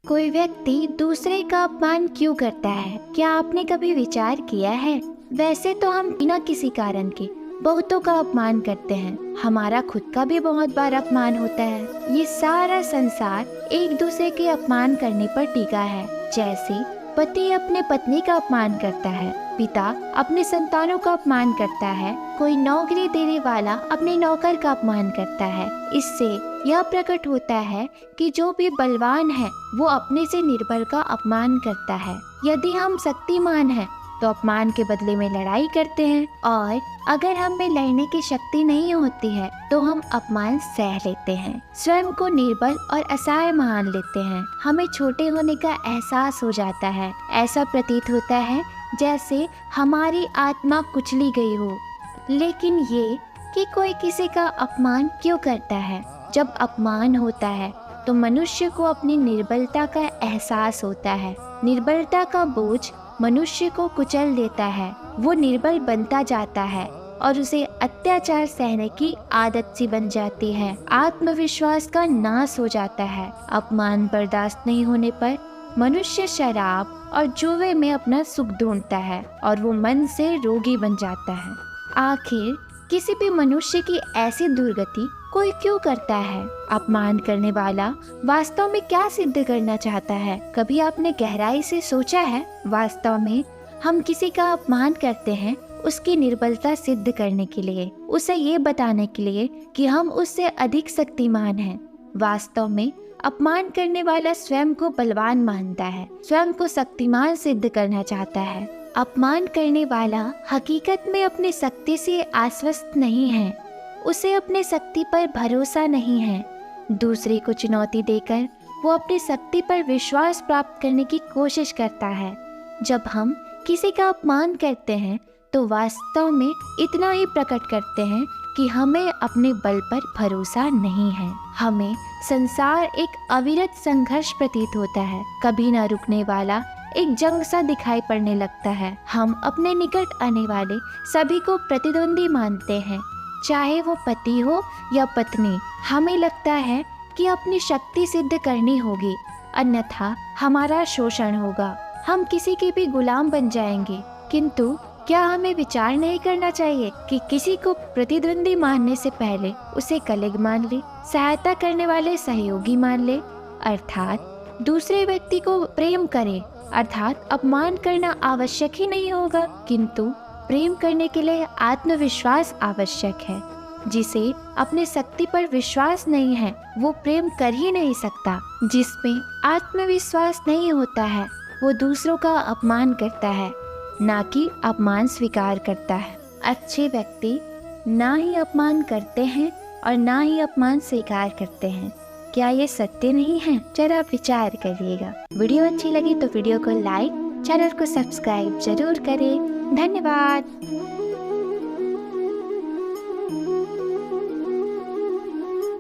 कोई व्यक्ति दूसरे का अपमान क्यों करता है? क्या आपने कभी विचार किया है? वैसे तो हम बिना किसी कारण के बहुतों का अपमान करते हैं। हमारा खुद का भी बहुत बार अपमान होता है। ये सारा संसार एक दूसरे के अपमान करने पर टिका है। जैसे पति अपने पत्नी का अपमान करता है, पिता अपने संतानों का अपमान करता है, कोई नौकरी देने वाला अपने नौकर का अपमान करता है। इससे यह प्रकट होता है कि जो भी बलवान है वो अपने से निर्बल का अपमान करता है। यदि हम शक्तिमान हैं तो अपमान के बदले में लड़ाई करते हैं, और अगर हम में लड़ने की शक्ति नहीं होती है तो हम अपमान सह लेते हैं, स्वयं को निर्बल और असहाय मान लेते हैं। हमें छोटे होने का एहसास हो जाता है। ऐसा प्रतीत होता है जैसे हमारी आत्मा कुचली गई हो। लेकिन ये कि कोई किसी का अपमान क्यों करता है? जब अपमान होता है तो मनुष्य को अपनी निर्बलता का एहसास होता है। निर्बलता का बोझ मनुष्य को कुचल देता है। वो निर्बल बनता जाता है और उसे अत्याचार सहने की आदत सी बन जाती है। आत्मविश्वास का नाश हो जाता है। अपमान बर्दाश्त नहीं होने पर मनुष्य शराब और जुए में अपना सुख ढूंढता है और वो मन से रोगी बन जाता है। आखिर किसी भी मनुष्य की ऐसी दुर्गति कोई क्यों करता है? अपमान करने वाला वास्तव में क्या सिद्ध करना चाहता है? कभी आपने गहराई से सोचा है? वास्तव में हम किसी का अपमान करते हैं उसकी निर्बलता सिद्ध करने के लिए, उसे ये बताने के लिए कि हम उससे अधिक शक्तिमान हैं। वास्तव में अपमान करने वाला स्वयं को बलवान मानता है, स्वयं को शक्तिमान सिद्ध करना चाहता है। अपमान करने वाला हकीकत में अपनी शक्ति से आश्वस्त नहीं है, उसे अपने शक्ति पर भरोसा नहीं है। दूसरे को चुनौती देकर वो अपनी शक्ति पर विश्वास प्राप्त करने की कोशिश करता है। जब हम किसी का अपमान करते हैं तो वास्तव में इतना ही प्रकट करते हैं कि हमें अपने बल पर भरोसा नहीं है। हमें संसार एक अविरत संघर्ष प्रतीत होता है, कभी न रुकने वाला एक जंग सा दिखाई पड़ने लगता है। हम अपने निकट आने वाले सभी को प्रतिद्वंदी मानते हैं, चाहे वो पति हो या पत्नी। हमें लगता है कि अपनी शक्ति सिद्ध करनी होगी, अन्यथा हमारा शोषण होगा, हम किसी के भी गुलाम बन जाएंगे। किंतु क्या हमें विचार नहीं करना चाहिए कि किसी को प्रतिद्वंदी मानने से पहले उसे कलीग मान ले, सहायता करने वाले सहयोगी मान ले, अर्थात दूसरे व्यक्ति को प्रेम करे। अर्थात अपमान करना आवश्यक ही नहीं होगा, किंतु प्रेम करने के लिए आत्मविश्वास आवश्यक है। जिसे अपने शक्ति पर विश्वास नहीं है वो प्रेम कर ही नहीं सकता। जिसमें आत्मविश्वास नहीं होता है वो दूसरों का अपमान करता है, ना कि अपमान स्वीकार करता है। अच्छे व्यक्ति ना ही अपमान करते हैं और ना ही अपमान स्वीकार करते हैं। क्या ये सत्य नहीं है? जरा विचार करिएगा। वीडियो अच्छी लगी तो वीडियो को लाइक, चैनल को सब्सक्राइब जरूर करें। धन्यवाद।